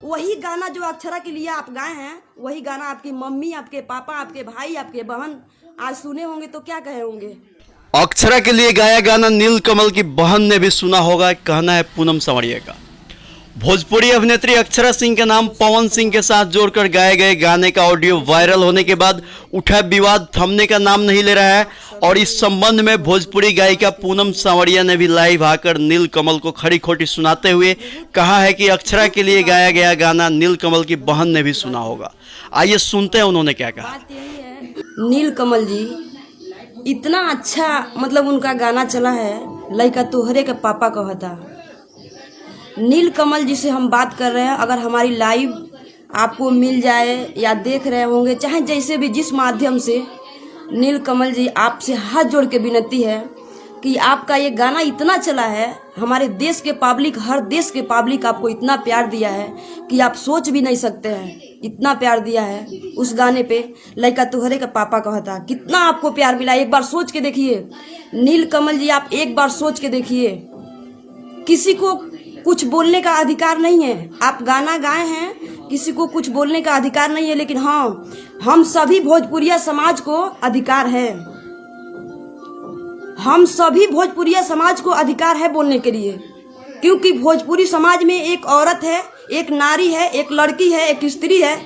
वही गाना जो अक्षरा के लिए आप गाए हैं, वही गाना आपकी मम्मी, आपके पापा, आपके भाई, आपके बहन आज सुने होंगे तो क्या कहे होंगे। अक्षरा के लिए गाया गाना नीलकमल की बहन ने भी सुना होगा, कहना है पूनम संवरिया का। भोजपुरी अभिनेत्री अक्षरा सिंह के नाम पवन सिंह के साथ जोड़कर गाए गए गाने का ऑडियो वायरल होने के बाद उठा विवाद थमने का नाम नहीं ले रहा है और इस संबंध में भोजपुरी गायिका पूनम संवरिया ने भी लाइव आकर नीलकमल को खरी खोटी सुनाते हुए कहा है कि अक्षरा के लिए गाया गया गाना नीलकमल की बहन ने भी सुना होगा। आइए सुनते हैं उन्होंने क्या कहा। बात यही है, नीलकमल जी इतना अच्छा मतलब उनका गाना चला है, लइका तोहरे के पापा कहता। नीलकमल जी से हम बात कर रहे हैं, अगर हमारी लाइव आपको मिल जाए या देख रहे होंगे, चाहे जैसे भी जिस माध्यम से, नीलकमल जी आपसे हाथ जोड़ के विनती है कि आपका ये गाना इतना चला है, हमारे देश के पब्लिक, हर देश के पब्लिक आपको इतना प्यार दिया है कि आप सोच भी नहीं सकते हैं, इतना प्यार दिया है उस गाने पे। लइका तुहरे का पापा कहता, कितना आपको प्यार मिला, एक बार सोच के देखिए नीलकमल जी, आप एक बार सोच के देखिए। किसी को कुछ बोलने का अधिकार नहीं है, आप गाना गाए हैं, किसी को कुछ बोलने का अधिकार नहीं है, लेकिन हाँ, हम सभी भोजपुरिया समाज को अधिकार है, हम सभी भोजपुरिया समाज को अधिकार है बोलने के लिए, क्योंकि भोजपुरी समाज में एक औरत है, एक नारी है, एक लड़की है, एक स्त्री है,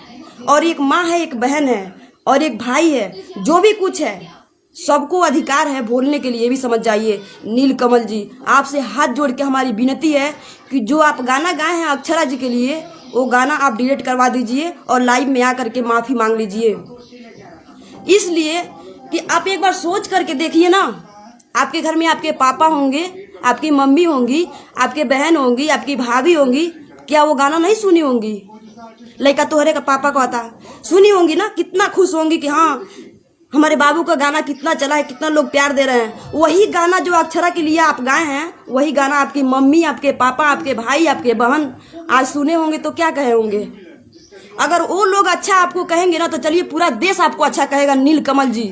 और एक माँ है, एक बहन है, और एक भाई है, जो भी कुछ है सबको अधिकार है बोलने के लिए, भी समझ जाइए। नीलकमल जी आपसे हाथ जोड़ के हमारी विनती है कि जो आप गाना गाए हैं अक्षरा जी के लिए, वो गाना आप डिलीट करवा दीजिए और लाइव में आकर के माफ़ी मांग लीजिए, इसलिए कि आप एक बार सोच करके देखिए ना, आपके घर में आपके पापा होंगे, आपकी मम्मी होंगी, आपके बहन होंगी, आपकी भाभी होंगी, क्या वो गाना नहीं सुनी होंगी? लइका तोहरे का पापा कहता, सुनी होंगी ना, कितना खुश होंगी कि हाँ हमारे बाबू का गाना कितना चला है, कितना लोग प्यार दे रहे हैं। वही गाना जो अक्षरा के लिए आप गाए हैं, वही गाना आपकी मम्मी, आपके पापा, आपके भाई, आपके बहन आज सुने होंगे तो क्या कहे होंगे। अगर वो लोग अच्छा आपको कहेंगे ना, तो चलिए पूरा देश आपको अच्छा कहेगा नीलकमल जी,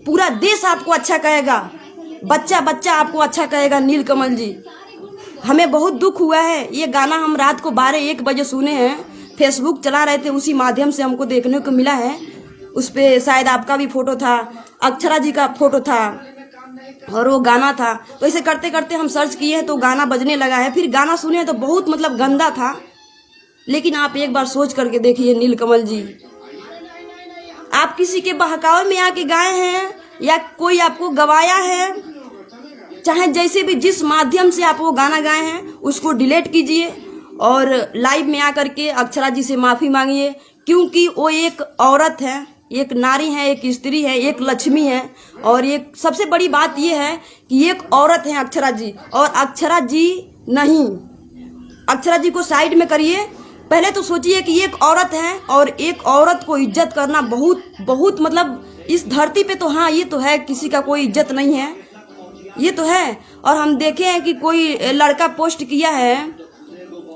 पूरा देश आपको अच्छा कहेगा, बच्चा बच्चा आपको अच्छा कहेगा नीलकमल जी। हमें बहुत दुख हुआ है, ये गाना हम रात को 12-1 बजे सुने हैं, फेसबुक चला रहे थे, उसी माध्यम से हमको देखने को मिला है। उस पर शायद आपका भी फोटो था, अक्षरा जी का फोटो था और वो गाना था। तो ऐसे करते करते हम सर्च किए तो गाना बजने लगा है, फिर गाना सुने तो बहुत मतलब गंदा था। लेकिन आप एक बार सोच करके देखिए नीलकमल जी, आप किसी के बहकावे में आके गाए हैं या कोई आपको गवाया है, चाहे जैसे भी जिस माध्यम से आप वो गाना गाए हैं उसको डिलीट कीजिए और लाइव में आकर के अक्षरा जी से माफ़ी मांगिए, क्योंकि वो एक औरत है, एक नारी है, एक स्त्री है, एक लक्ष्मी है। और एक सबसे बड़ी बात यह है कि एक औरत है अक्षरा जी, और अक्षरा जी नहीं, अक्षरा जी को साइड में करिए। पहले तो सोचिए कि एक औरत है और एक औरत को इज्जत करना बहुत बहुत मतलब इस धरती पे तो हाँ ये तो है, किसी का कोई इज्जत नहीं है, ये तो है। और हम देखे हैं कि कोई लड़का पोस्ट किया है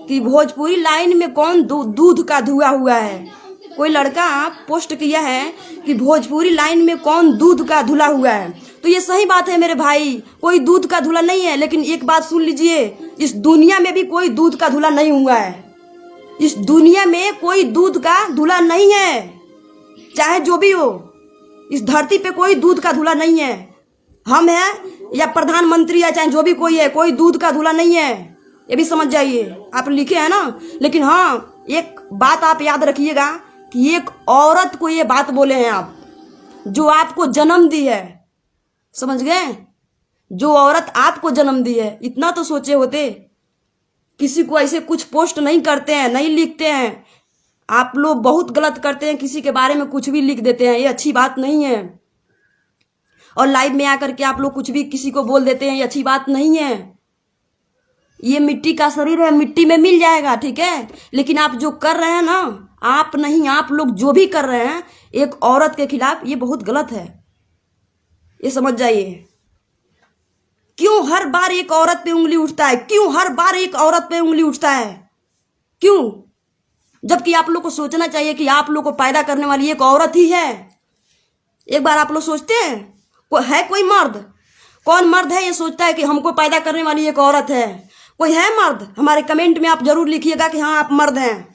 कि भोजपुरी लाइन में कौन दूध का धुआ हुआ है, कोई लड़का पोस्ट किया है कि भोजपुरी लाइन में कौन दूध का धुला हुआ है। तो ये सही बात है मेरे भाई, कोई दूध का धुला नहीं है, लेकिन एक बात सुन लीजिए, इस दुनिया में भी कोई दूध का धुला नहीं हुआ है, इस दुनिया में कोई दूध का धुला नहीं है, चाहे जो भी हो, इस धरती पे कोई दूध का धुला नहीं है। हम हैं या प्रधानमंत्री या चाहे जो भी कोई है, कोई दूध का धुला नहीं है, ये भी समझ जाइए। आप लिखे हैं ना, लेकिन हाँ एक बात आप याद रखिएगा कि एक औरत को ये बात बोले हैं आप, जो आपको जन्म दी है, समझ गए, जो औरत आपको जन्म दी है। इतना तो सोचे होते, किसी को ऐसे कुछ पोस्ट नहीं करते हैं, नहीं लिखते हैं। आप लोग बहुत गलत करते हैं, किसी के बारे में कुछ भी लिख देते हैं, ये अच्छी बात नहीं है। और लाइव में आकर के आप लोग कुछ भी किसी को बोल देते हैं, ये अच्छी बात नहीं है। ये मिट्टी का शरीर है, मिट्टी में मिल जाएगा, ठीक है, लेकिन आप जो कर रहे हैं ना, आप नहीं, आप लोग जो भी कर रहे हैं एक औरत के खिलाफ, ये बहुत गलत है, ये समझ जाइए। क्यों हर बार एक औरत पे उंगली उठता है, क्यों हर बार एक औरत पे उंगली उठता है, क्यों? जबकि आप लोग को सोचना चाहिए कि आप लोग को पैदा करने वाली एक औरत ही है। एक बार आप लोग सोचते हैं है कोई मर्द, कौन मर्द है ये सोचता है कि हमको पैदा करने वाली एक औरत है? कोई है मर्द? हमारे कमेंट में आप जरूर लिखिएगा कि हाँ आप मर्द हैं।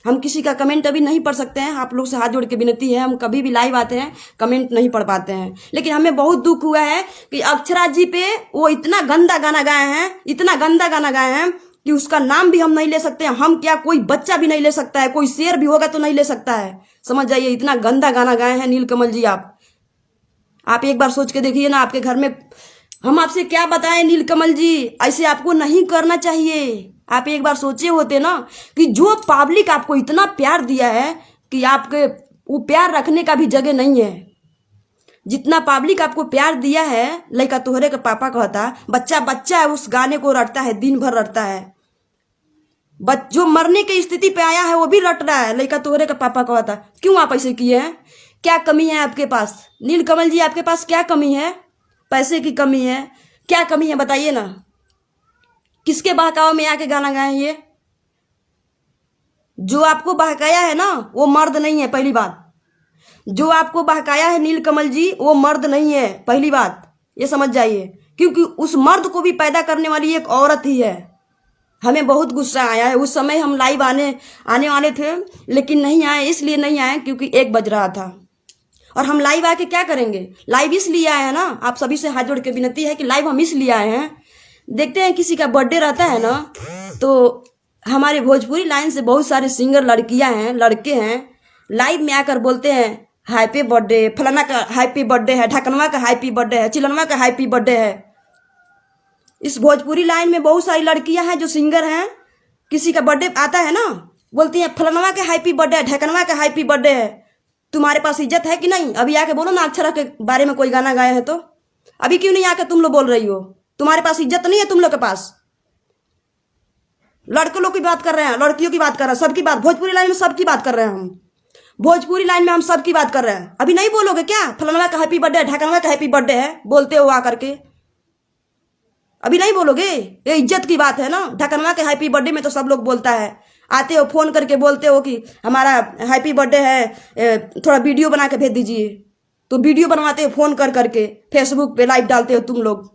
हम किसी का कमेंट अभी नहीं पढ़ सकते हैं, आप लोग से हाथ जोड़ के विनती है, हम कभी भी लाइव आते हैं कमेंट नहीं पढ़ पाते हैं। लेकिन हमें बहुत दुख हुआ है कि अक्षरा जी पे वो इतना गंदा गाना गाए हैं, इतना गंदा गाना गाए हैं कि उसका नाम भी हम नहीं ले सकते हैं। हम क्या, कोई बच्चा भी नहीं ले सकता है, कोई शेर भी होगा तो नहीं ले सकता है। समझ जाइए, इतना गंदा गाना गाए हैं नीलकमल जी। आप एक बार सोच के देखिए ना, आपके घर में हम आपसे क्या बताएं नीलकमल जी, ऐसे आपको नहीं करना चाहिए। आप एक बार सोचे होते ना कि जो पब्लिक आपको इतना प्यार दिया है कि आपके वो प्यार रखने का भी जगह नहीं है। जितना पब्लिक आपको प्यार दिया है, लड़का तोहरे का पापा कहता, बच्चा बच्चा है, उस गाने को रटता है, दिन भर रटता है। जो मरने की स्थिति पे आया है वो भी रट रहा है, लड़का तोहरे का पापा कहता। क्यों आप ऐसे किए हैं? क्या कमी है आपके पास नीलकमल जी? आपके पास क्या कमी है? पैसे की कमी है? क्या कमी है बताइए ना। किसके बहकाव में आके गाना गाए? ये जो आपको बहकाया है ना वो मर्द नहीं है, पहली बात। जो आपको बहकाया है नीलकमल जी वो मर्द नहीं है, पहली बात ये समझ जाइए। क्योंकि उस मर्द को भी पैदा करने वाली एक औरत ही है। हमें बहुत गुस्सा आया है। उस समय हम लाइव आने वाले थे, लेकिन नहीं आए। इसलिए नहीं आए क्योंकि 1 बज रहा था। और हम लाइव आके क्या करेंगे? लाइव इसलिए आए हैं ना, आप सभी से हाथ जोड़ के विनती है कि लाइव हम इसलिए आए हैं, देखते हैं किसी का बर्थडे रहता है ना, तो हमारे भोजपुरी लाइन से बहुत सारे सिंगर लड़कियां हैं, लड़के हैं, लाइव में आकर बोलते हैं हैप्पी बर्थडे, फलाना का हैप्पी बर्थडे है, ढकनवा का हैप्पी बर्थडे है, चिलनवा का हैप्पी बर्थडे है। इस भोजपुरी लाइन में बहुत सारी लड़कियां हैं जो सिंगर हैं। किसी का बर्थडे आता है ना, बोलती हैं फलानवा का हैप्पी बर्थडे है, ढकनवा का हैप्पी बर्थडे है। तुम्हारे पास इज्जत है कि नहीं? अभी आके बोलो ना अक्षरा के बारे में कोई गाना गाया है तो। अभी क्यों नहीं आके तुम लोग बोल रही हो? तुम्हारे पास इज्जत नहीं है तुम लोग के पास। लड़कों लोग की बात कर रहे हैं, लड़कियों की बात कर रहे हैं, सबकी बात, भोजपुरी लाइन में सबकी बात कर रहे हैं हम। भोजपुरी लाइन में हम सबकी बात कर रहे हैं। अभी नहीं बोलोगे क्या फलानवा का हैप्पी बर्थडे है, ढकनवा का हैप्पी बर्थडे है? बोलते हो आकर के, अभी नहीं बोलोगे? ये इज्जत की बात है ना। ढकनवा के हैप्पी बर्थडे में तो सब लोग बोलता है, आते हो फोन करके बोलते हो कि हमारा हैप्पी बर्थडे है, थोड़ा वीडियो बना के भेज दीजिए। तो वीडियो बनवाते हो फोन कर करके, फेसबुक पे लाइव डालते हो तुम लोग।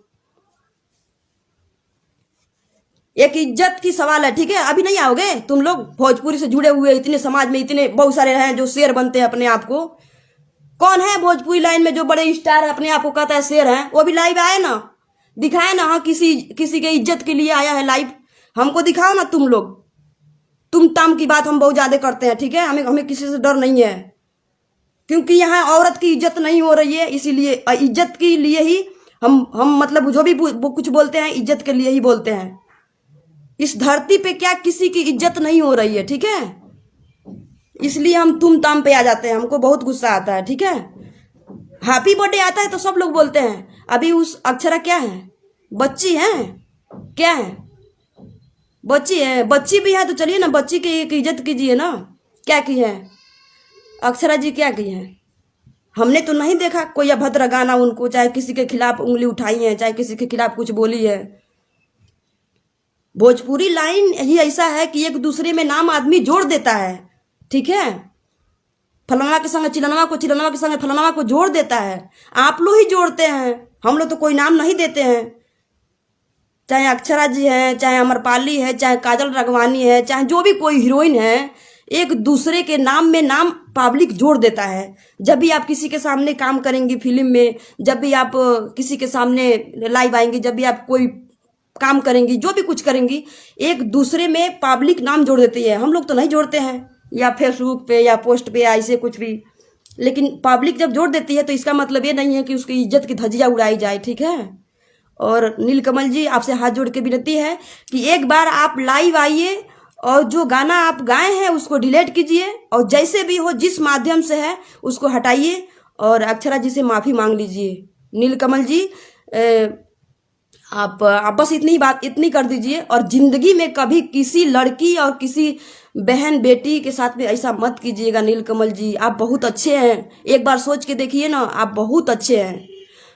एक इज्जत की सवाल है, ठीक है? अभी नहीं आओगे तुम लोग? भोजपुरी से जुड़े हुए इतने समाज में इतने बहुत सारे हैं जो शेर बनते हैं अपने आप को। कौन है भोजपुरी लाइन में जो बड़े स्टार है, अपने आप को कहता है शेर है? वो भी लाइव आए ना, दिखाए ना। हाँ, किसी के इज्जत के लिए आया है लाइव, हमको दिखाओ ना तुम लोग। तुम ताम की बात हम बहुत ज्यादा करते हैं, ठीक है? हमें किसी से डर नहीं है, क्योंकि यहाँ औरत की इज्जत नहीं हो रही है। इसीलिए इज्जत के लिए ही हम मतलब जो भी कुछ बोलते हैं इज्जत के लिए ही बोलते हैं। इस धरती पे क्या किसी की इज्जत नहीं हो रही है, ठीक है? इसलिए हम तुम ताम पे आ जाते हैं, हमको बहुत गुस्सा आता है, ठीक है? हैप्पी बर्थडे आता है तो सब लोग बोलते हैं। अभी उस अक्षरा क्या है? बच्ची है क्या है? बच्ची है, बच्ची भी है तो चलिए ना, बच्ची की एक इज्जत कीजिए ना। क्या की है अक्षरा जी, क्या की है? हमने तो नहीं देखा कोई अभद्र गाना उनको, चाहे किसी के खिलाफ उंगली उठाई है, चाहे किसी के खिलाफ कुछ बोली है। भोजपुरी लाइन ही ऐसा है कि एक दूसरे में नाम आदमी जोड़ देता है, ठीक है? फलाना के संग चिलनवा को, चिलनवा के संग फलाना को जोड़ देता है। आप लोग ही जोड़ते हैं, हम लोग तो कोई नाम नहीं देते हैं। चाहे अक्षरा जी है, चाहे अमरपाली है, चाहे काजल राघवानी है, चाहे जो भी कोई हीरोइन है, एक दूसरे के नाम में नाम पब्लिक जोड़ देता है। जब भी आप किसी के सामने काम करेंगी फिल्म में, जब भी आप किसी के सामने लाइव आएंगी, जब भी आप कोई काम करेंगी, जो भी कुछ करेंगी, एक दूसरे में पब्लिक नाम जोड़ देती है। हम लोग तो नहीं जोड़ते हैं, या फेसबुक पे या पोस्ट पे या ऐसे कुछ भी। लेकिन पब्लिक जब जोड़ देती है तो इसका मतलब ये नहीं है कि उसकी इज्जत की धज्जियां उड़ाई जाए, ठीक है? और नीलकमल जी आपसे हाथ जोड़ के विनती है कि एक बार आप लाइव आइए और जो गाना आप गाए हैं उसको डिलीट कीजिए, और जैसे भी हो, जिस माध्यम से है उसको हटाइए और अक्षरा जी से माफ़ी मांग लीजिए। नीलकमल जी आप बस इतनी कर दीजिए, और जिंदगी में कभी किसी लड़की और किसी बहन बेटी के साथ में ऐसा मत कीजिएगा। नीलकमल जी आप बहुत अच्छे हैं, एक बार सोच के देखिए ना, आप बहुत अच्छे हैं,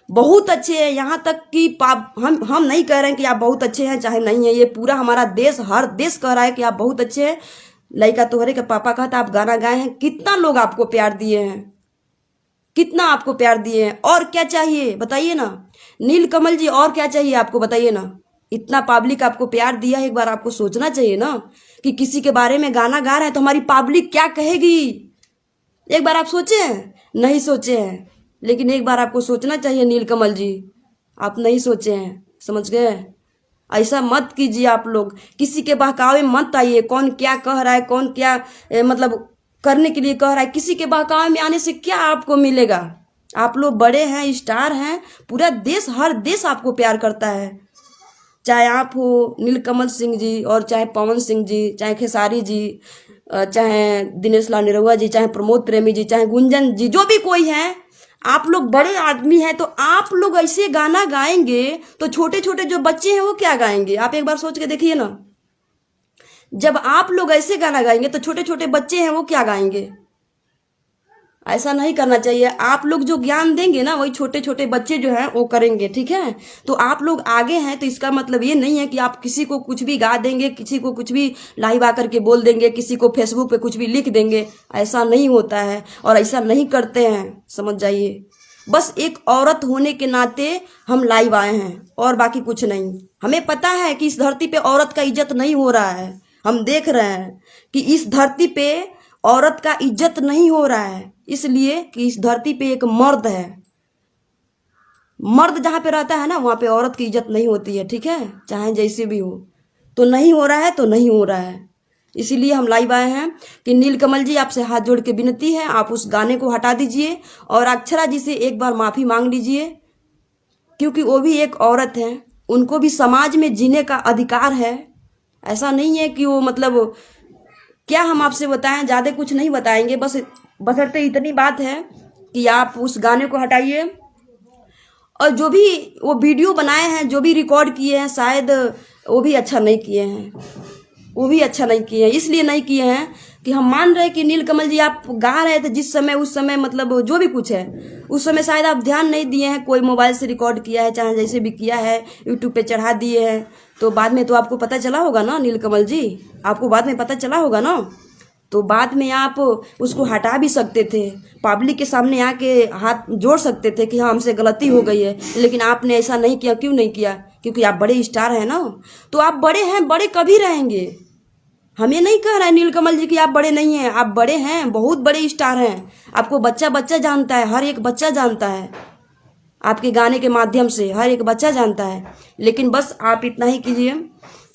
बहुत अच्छे हैं। यहाँ तक कि हम नहीं कह रहे हैं कि आप बहुत अच्छे हैं चाहे नहीं है, ये पूरा हमारा देश, हर देश कह रहा है कि आप बहुत अच्छे हैं। लड़का तोहरे के पापा कहता आप गाना गाए हैं, कितना लोग आपको प्यार दिए हैं, कितना आपको प्यार दिए हैं। और क्या चाहिए बताइए ना नीलकमल जी, और क्या चाहिए आपको बताइए ना? इतना पब्लिक आपको प्यार दिया है, एक बार आपको सोचना चाहिए ना कि किसी के बारे में गाना गा रहे हैं तो हमारी पब्लिक क्या कहेगी। एक बार आप सोचे हैं? नहीं सोचे हैं। लेकिन एक बार आपको सोचना चाहिए नीलकमल जी, आप नहीं सोचे हैं, समझ गए? ऐसा मत कीजिए आप लोग, किसी के बहकावे मत आइए। कौन क्या कह रहा है, कौन क्या मतलब करने के लिए कह रहा है, किसी के बहकावे में आने से क्या आपको मिलेगा। आप लोग बड़े हैं, स्टार हैं, पूरा देश, हर देश आपको प्यार करता है। चाहे आप हो नीलकमल सिंह जी, और चाहे पवन सिंह जी, चाहे खेसारी जी, चाहे दिनेश लाल निरहुआ जी, चाहे प्रमोद प्रेमी जी, चाहे गुंजन जी, जो भी कोई है, आप लोग बड़े आदमी हैं। तो आप लोग ऐसे गाना गाएंगे तो छोटे छोटे जो बच्चे हैं वो क्या गाएंगे? आप एक बार सोच के देखिए ना। जब आप लोग ऐसे गाना गाएंगे तो छोटे छोटे बच्चे हैं वो क्या गाएंगे? ऐसा नहीं करना चाहिए। आप लोग जो ज्ञान देंगे ना वही छोटे छोटे बच्चे जो हैं वो करेंगे, ठीक है? तो आप लोग आगे हैं तो इसका मतलब ये नहीं है कि आप किसी को कुछ भी गा देंगे, किसी को कुछ भी लाइव आकर के बोल देंगे, किसी को फेसबुक पे कुछ भी लिख देंगे। ऐसा नहीं होता है और ऐसा नहीं करते हैं, समझ जाइए। बस एक औरत होने के नाते हम लाइव आए हैं और बाकी कुछ नहीं। हमें पता है कि इस धरती पे औरत का इज्जत नहीं हो रहा है। हम देख रहे हैं कि इस धरती पे औरत का इज्जत नहीं हो रहा है, इसलिए कि इस धरती पे एक मर्द है। मर्द जहाँ पे रहता है ना वहाँ पे औरत की इज्जत नहीं होती है, ठीक है? चाहे जैसे भी हो। तो नहीं हो रहा है तो नहीं हो रहा है, इसीलिए हम लाइव आए हैं कि नीलकमल जी आपसे हाथ जोड़ के विनती है, आप उस गाने को हटा दीजिए और अक्षरा जी से एक बार माफ़ी मांग लीजिए, क्योंकि वो भी एक औरत है, उनको भी समाज में जीने का अधिकार है। ऐसा नहीं है कि वो मतलब क्या हम आपसे बताएं, ज़्यादा कुछ नहीं बताएंगे, बस बशर्ते इतनी बात है कि आप उस गाने को हटाइए। और जो भी वो वीडियो बनाए हैं, जो भी रिकॉर्ड किए हैं, शायद वो भी अच्छा नहीं किए हैं, वो भी अच्छा नहीं किए हैं। इसलिए नहीं किए हैं कि हम मान रहे हैं कि नीलकमल जी आप गा रहे थे जिस समय, उस समय मतलब जो भी कुछ है उस समय शायद आप ध्यान नहीं दिए हैं। कोई मोबाइल से रिकॉर्ड किया है, चाहे जैसे भी किया है, यूट्यूब पे चढ़ा दिए हैं, तो बाद में तो आपको पता चला होगा ना नीलकमल जी, आपको बाद में पता चला होगा ना। तो बाद में आप उसको हटा भी सकते थे, पब्लिक के सामने आके हाथ जोड़ सकते थे कि हाँ हमसे गलती हो गई है, लेकिन आपने ऐसा नहीं किया। क्यों नहीं किया? क्योंकि आप बड़े स्टार हैं ना। तो आप बड़े हैं, बड़े कभी रहेंगे। हमें नहीं कह रहा है नीलकमल जी कि आप बड़े नहीं हैं, आप बड़े हैं, बहुत बड़े स्टार हैं। आपको बच्चा बच्चा जानता है, हर एक बच्चा जानता है, आपके गाने के माध्यम से हर एक बच्चा जानता है। लेकिन बस आप इतना ही कीजिए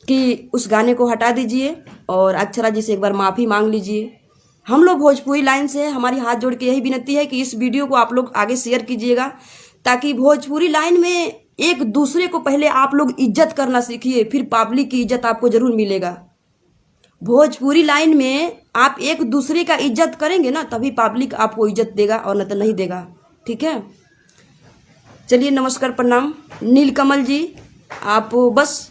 कि उस गाने को हटा दीजिए और अक्षरा जी से एक बार माफ़ी मांग लीजिए। हम लोग भोजपुरी लाइन से हमारी हाथ जोड़ के यही विनती है कि इस वीडियो को आप लोग आगे शेयर कीजिएगा, ताकि भोजपुरी लाइन में एक दूसरे को पहले आप लोग इज्जत करना सीखिए, फिर पब्लिक की इज्जत आपको ज़रूर मिलेगा। भोजपुरी लाइन में आप एक दूसरे का इज्जत करेंगे ना, तभी पब्लिक आपको इज्जत देगा और न तो नहीं देगा, ठीक है? चलिए, नमस्कार, प्रणाम। नीलकमल जी आप बस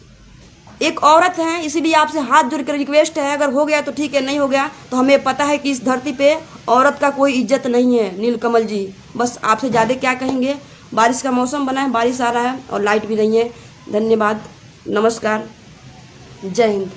एक औरत हैं, इसीलिए आपसे हाथ जोड़ कर रिक्वेस्ट है, अगर हो गया तो ठीक है, नहीं हो गया तो हमें पता है कि इस धरती पे औरत का कोई इज्जत नहीं है। नीलकमल जी बस आपसे ज़्यादा क्या कहेंगे। बारिश का मौसम बना है, बारिश आ रहा है और लाइट भी नहीं है। धन्यवाद, नमस्कार, जय हिंद।